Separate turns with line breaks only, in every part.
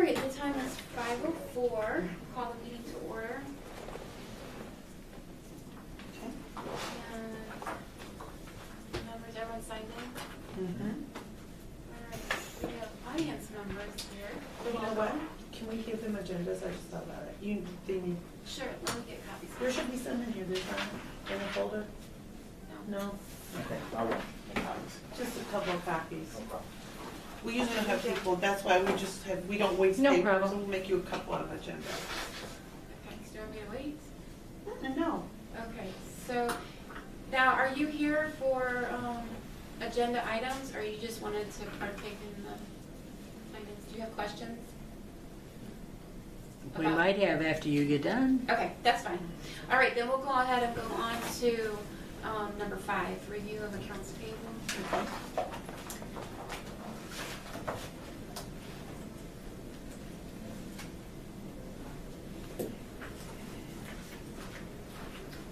right, the time is 5:04. Call the meeting to order.
Okay.
And members, everyone signed in?
Mm-hmm.
All right, we have audience members here.
You know what? Can we give them agendas? I just thought about it. They need,
Sure, let me get copies.
there should be some in here. There's not in the folder?
No.
No?
Okay, I will. Make copies.
Just a couple of copies.
No problem.
We usually don't have people, that's why we don't waste
No
paper,
problem.
so we'll make you a couple of agendas.
Okay, so do you want me to wait?
No.
Okay, so now, are you here for agenda items, or you just wanted to partake in the items? Do you have questions?
We
About-
might have after you get done.
Okay, that's fine. All right, then we'll go ahead and go on to number 5, review of accounts payable.
Okay.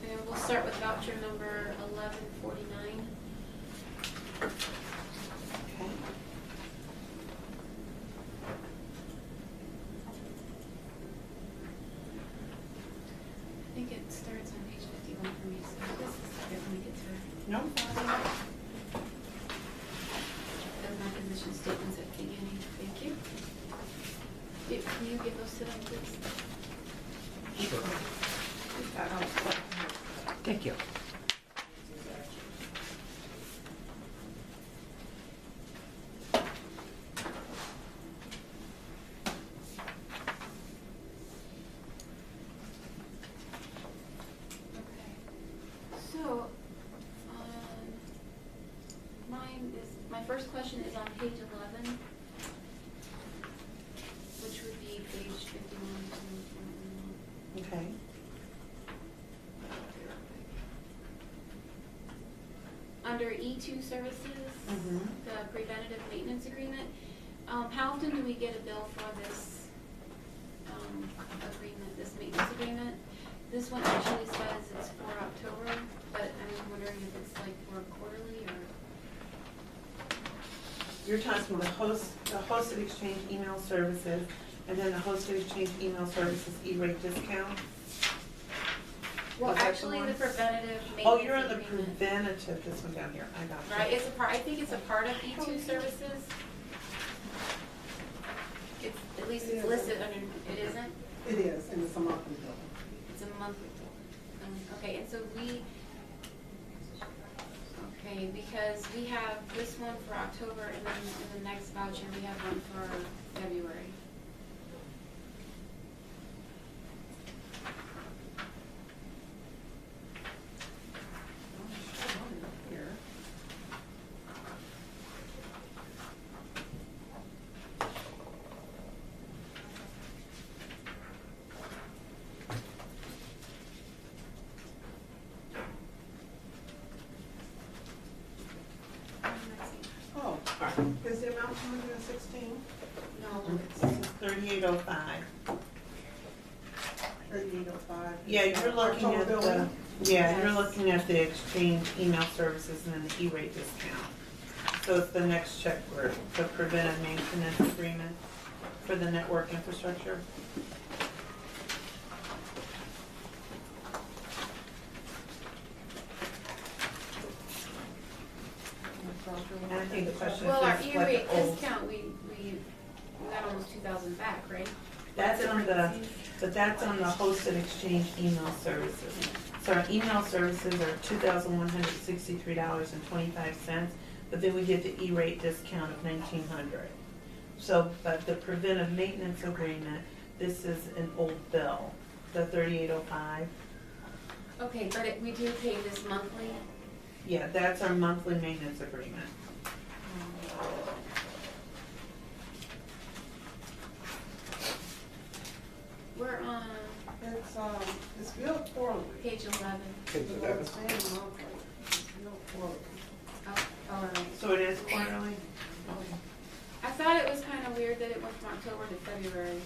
And we'll start with voucher number 1149.
Okay.
I think it starts on page 51 for me, so just a second, let me get to it.
No?
That's my position statements at the beginning. Thank you. Can you give those to them, please?
Sure.
Thank you.
Okay. So, my first question is on page 11, which would be page 51 to 51.
Okay.
Under E2 services,
Mhm.
the preventative maintenance agreement, how often do we get a bill for this agreement, this maintenance agreement? This one actually says it's for October, but I'm wondering if it's like for quarterly or?
You're talking about the hosted exchange email services, and then the hosted exchange email services E-rate discount?
Well,
Was that the
actually, the
one?
preventative maintenance
Oh, you're on the
agreement.
preventative, this one down here, I got you.
Right, it's a part, I think it's a part of E2 services. It's, at least it's listed under, it isn't?
It is, and it's a monthly bill.
It's a monthly bill. Okay, and so okay, because we have this one for October, and then in the next voucher, we have one for February.
Here. Oh, is the amount 216?
No,
This is 3805.
3805?
Yeah, you're looking at the, you're looking at the exchange email services and then the E-rate discount. So it's the next check group, the preventive maintenance agreement for the network infrastructure. And I think the question
well, our
is what
E-rate
the old.
discount, we got almost 2,000 back, right?
That's on but that's on the hosted exchange email services. So our email services are $2,163.25, but then we get the E-rate discount of $1,900. So, but the preventive maintenance agreement, this is an old bill, the 3805.
Okay, but we do pay this monthly?
Yeah, that's our monthly maintenance agreement.
We're on
It's billed quarterly.
page 11.
Page
But
11.
it's paying monthly. It's billed quarterly.
Oh, all right.
So it is quarterly? Okay.
I thought it was kind of weird that it went from October to February.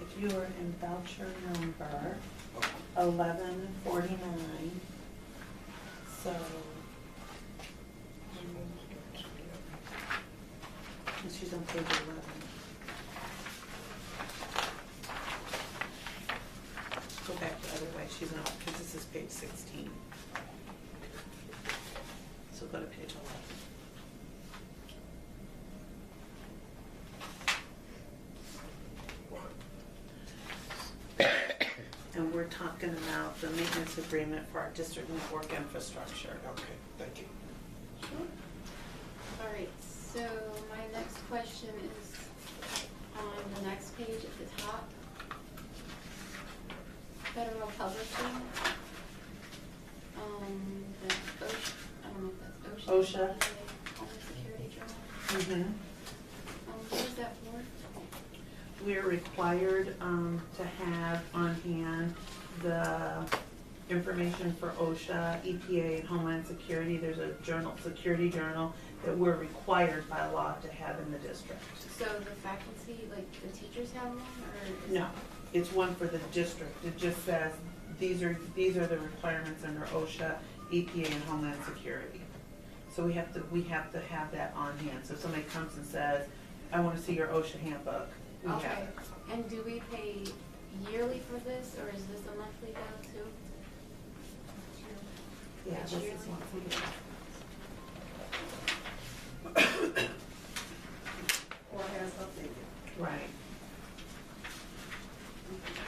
If you are in voucher number 1149, so she's on page 11. Go back the other way, she's on, because this is page 16. So go to page 11. And we're talking about the maintenance agreement for our district network infrastructure.
Okay, thank you.
Sure. All right, so my next question is on the next page at the top. Federal Publishing. The OSHA, I don't know if that's OSHA.
OSHA.
Homeland Security Journal. What is that for?
We're required to have on hand the information for OSHA, EPA, and Homeland Security. There's a journal, security journal, that we're required by law to have in the district.
So the faculty, like the teachers have one, or?
No, it's one for the district. It just says, these are the requirements under OSHA, EPA, and Homeland Security. So we have to have that on hand. So if somebody comes and says, I want to see your OSHA handbook, we have
Okay,
it.
and do we pay yearly for this, or is this a monthly bill too?
Yeah,
It's
this is
yearly?
one.
Or has updated.
Right.
Okay.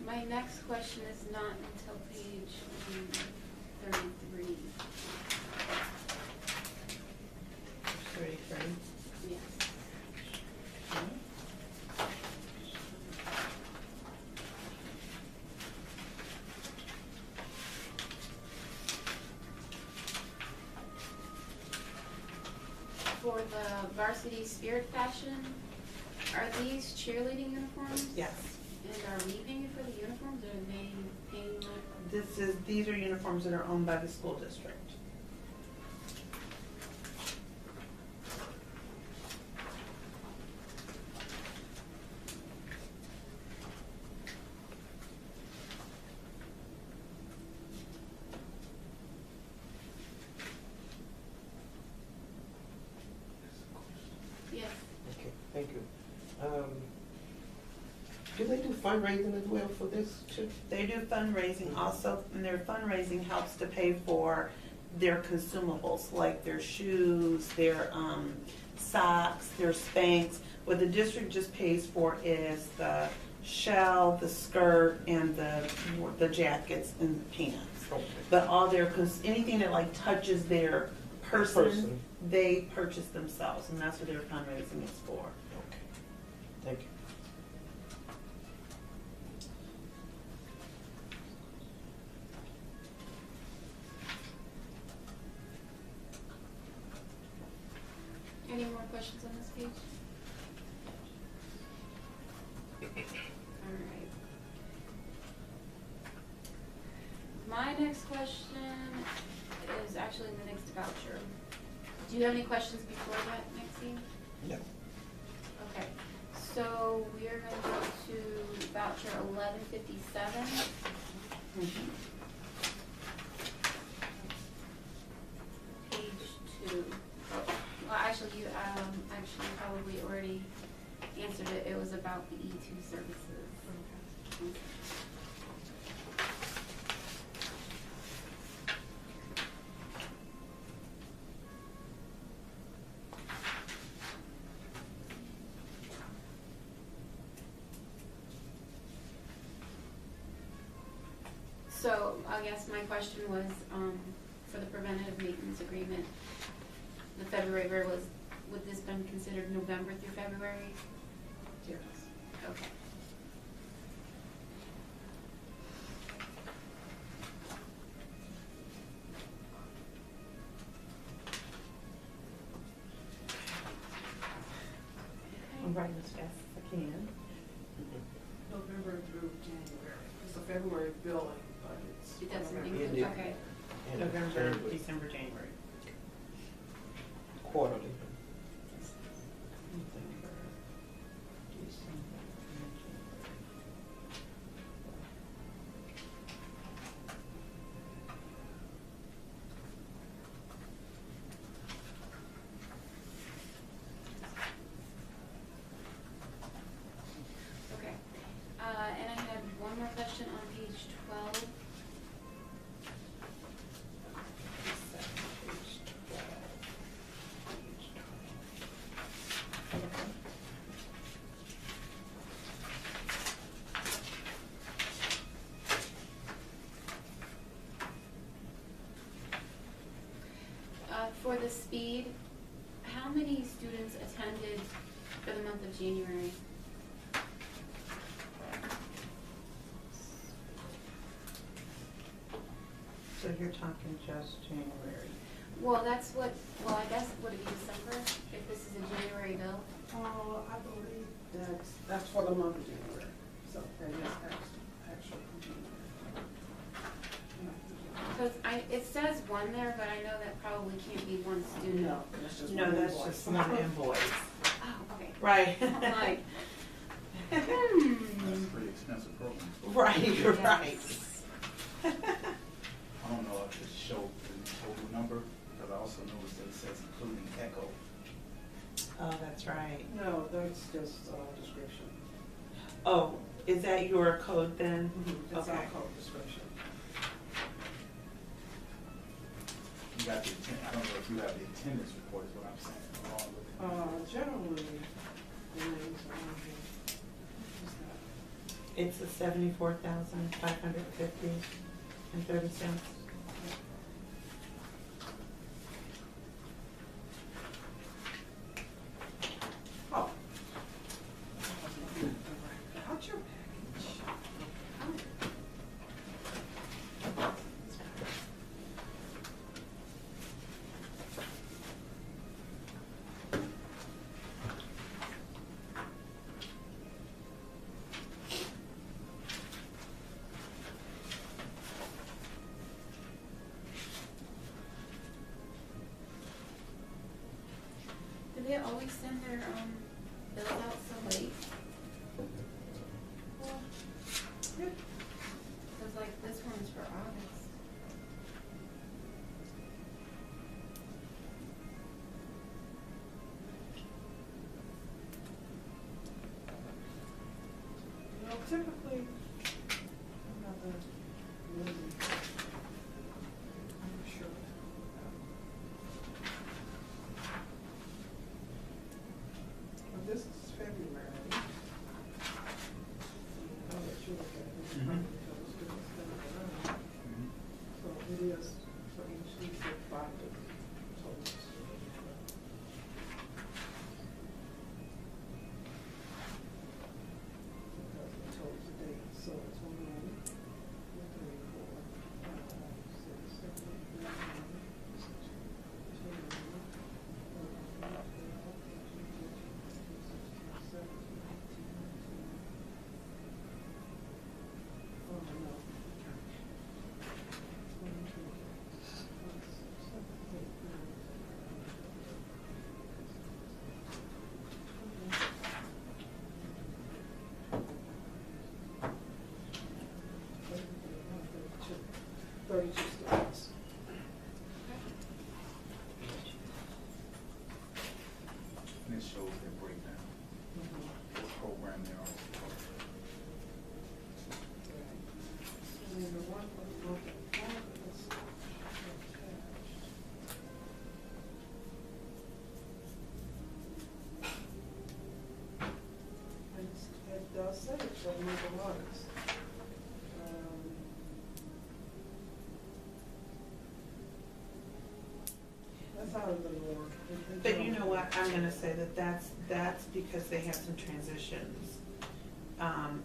My next question is not until page 33.
33.
Yes. For the varsity spirit fashion, are these cheerleading uniforms?
Yes.
And are we paying for the uniforms, or are they paying like?
These are uniforms that are owned by the school district.
Yes.
Okay, thank you. Do they do fundraising as well for this too?
They do fundraising also, and their fundraising helps to pay for their consumables, like their shoes, their socks, their Spanx. What the district just pays for is the shell, the skirt, and the jackets and the pants.
Okay.
But all their, anything that like touches their person,
Person.
they purchase themselves, and that's what their fundraising is for.
Okay, thank you.
Any more questions on this page? All right. My next question is actually the next voucher. Do you have any questions before that, Maxine?
No.
Okay, so we are gonna go to voucher 1157. Page 2. Oh, well, actually, you probably already answered it. It was about the E2 services. So I guess my question was, for the preventative maintenance agreement, the February would this been considered November through February?
Yes.
Okay.
I'm writing as fast as I can.
November through January. It's a February billing, but it's.
It doesn't
November.
include,
did.
okay.
And
November,
January.
December, January.
Quarterly.
November,
for the speed, how many students attended for the month of January?
So you're talking just January.
Well, that's what, well, I guess, would it be December, if this is a January bill?
I believe that's for the month of January, so that is actual
Because it says one there, but I know that probably can't be one student.
No, that's just
No,
one
that's
invoice.
just one invoice.
Oh, okay.
Right.
I'm like,
That's a pretty expensive program.
Right, you're right.
Yes.
I don't know if it showed the total number, because I also noticed that it says including echo.
Oh, that's right.
No, that's just description.
Oh, is that your code then?
It's our
Okay.
code description.
You got the I don't know if you have the attendance report is what I'm saying, along with it.
Generally, the names are on here. What's that?
It's a 74,550.30.
Oh. How's your package?
Do they always send their, bills out so late? Cause like this one's for August.
Well, typically, another maybe, I'm sure. Well, this is February. I'll let you look at it.
Mhm.
Because it's gonna around. So it is for each, we said 5 total students. Because we told the date, so it's 1, 2, 3, 4, 5, 6, 7, 8, 9, 32 students.
And it shows their breakdown, what program they're on.
And then the one for the month of August attached. And it does say it's for the month of August. That's how it would work.
But you know what, I'm gonna say that's because they have some transitions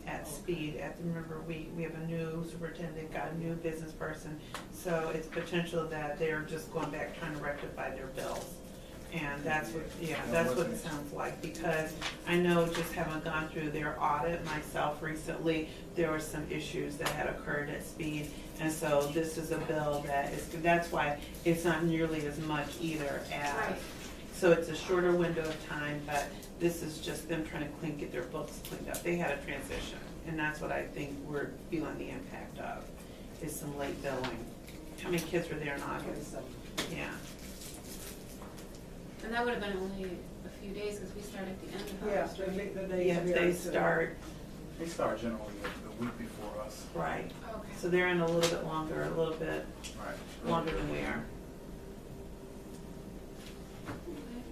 at speed. Remember, we have a new superintendent, got a new business person, so it's potential that they're just going back trying to rectify their bills. And that's what, that's what it sounds like, because I know, just having gone through their audit myself recently, there were some issues that had occurred at speed. And so this is a bill that's why it's not nearly as much either as,
Right.
so it's a shorter window of time, but this is just them trying to get their books cleaned up. They had a transition, and that's what I think we're feeling the impact of, is some late billing. How many kids were there in August? Yeah.
And that would have been only a few days, cause we start at the end of
Yeah,
August, right?
the days.
Yeah, they start,
They start generally the week before us.
right.
Okay.
So they're in a little bit longer, a little bit
Right.
longer than we are.
Okay.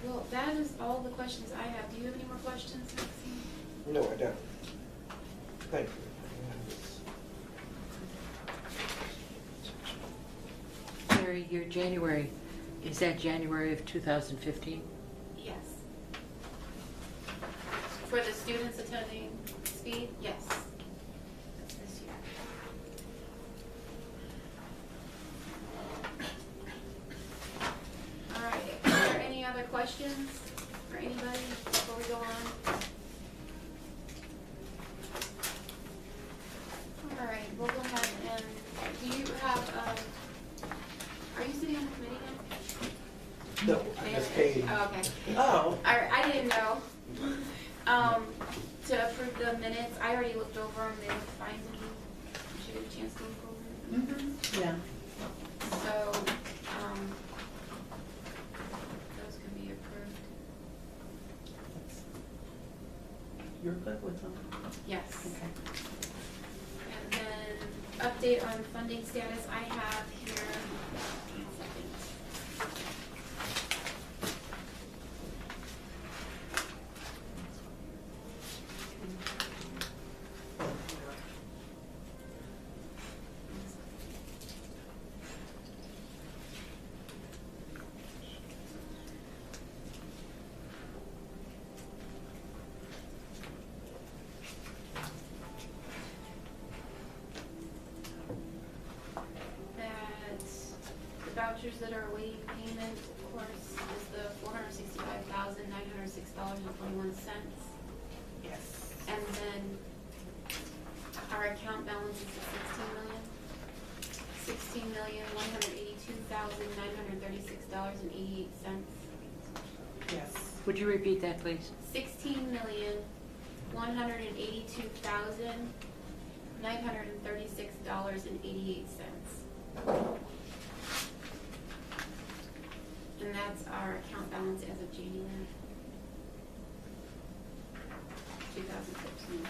Well, that is all the questions I have. Do you have any more questions, Maxine?
No, I don't. Thank you.
Very
your January, is that January of 2015?
Yes. For the students attending speed, yes. That's this year. All right, are there any other questions for anybody before we go on? All right, we'll go ahead and, do you have, are you sitting on the committee now?
No, I just paid.
Oh, okay.
Oh,
I didn't know. To approve the minutes, I already looked over them, they look fine to me. Did you get a chance to look over them?
yeah.
So, those can be approved.
You're good with them?
Yes.
Okay.
And then, update on funding status, I have here, 1 second. That the vouchers that are awaiting payment, of course, is the $465,906.21.
Yes.
And then our account balance is at $16,182,936.88.
Yes.
Would you repeat that, please?
$16,182,936.88. And that's our account balance as of January 2015.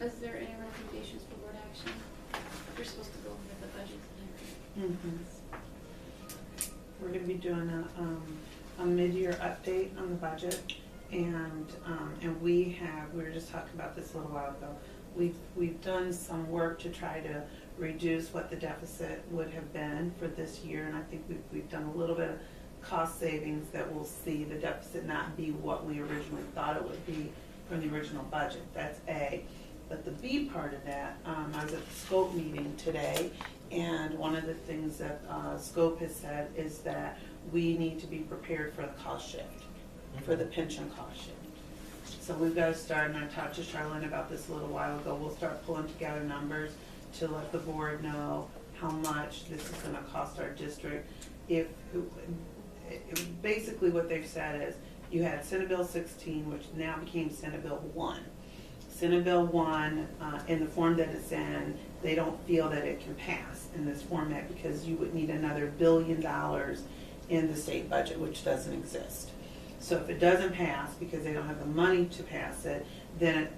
Is there any recommendations for board action? You're supposed to go over the budget tonight.
We're gonna be doing a mid-year update on the budget, and we were just talking about this a little while ago. We've done some work to try to reduce what the deficit would have been for this year, and I think we've done a little bit of cost savings that will see the deficit not be what we originally thought it would be from the original budget. That's A. But the B part of that, I was at the Scope meeting today, and one of the things that Scope has said is that we need to be prepared for the cost shift, for the pension cost shift. So we've got to start, and I talked to Charlene about this a little while ago, we'll start pulling together numbers to let the board know how much this is going to cost our district. Basically what they've said is, you had Senate Bill 16, which now became Senate Bill 1. Senate Bill 1, in the form that it's in, they don't feel that it can pass in this format because you would need another $1 billion in the state budget, which doesn't exist. So if it doesn't pass because they don't have the money to pass it, then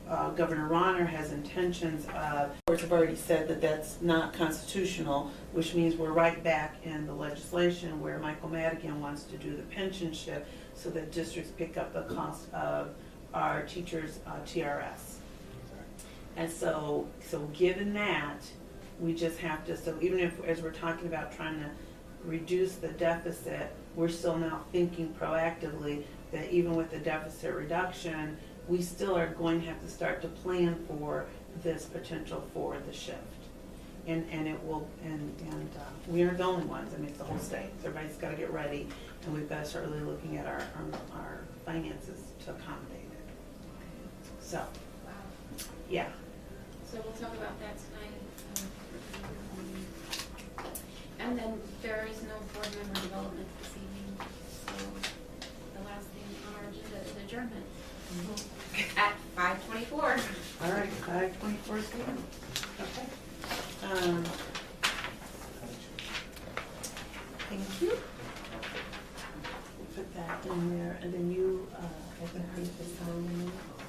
Governor Ronner has intentions of, courts have already said that that's not constitutional, which means we're right back in the legislation where Michael Madigan wants to do the pension shift so that districts pick up the cost of our teachers' TRS. And so given that, we just have to, so even if, as we're talking about trying to reduce the deficit, we're still now thinking proactively that even with the deficit reduction, we still are going to have to start to plan for this potential for the shift. And it will, we aren't the only ones, I mean, it's the whole state. So everybody's got to get ready, and we've got to start really looking at our finances to accommodate it. So,
Wow.
yeah.
So we'll talk about that tonight. And then there is no board member development this evening. So the last thing on our agenda is adjournment at 5:24.
All right, 5:24 p.m. Okay. Thank you. Put that in there, and then you I think we just signed it.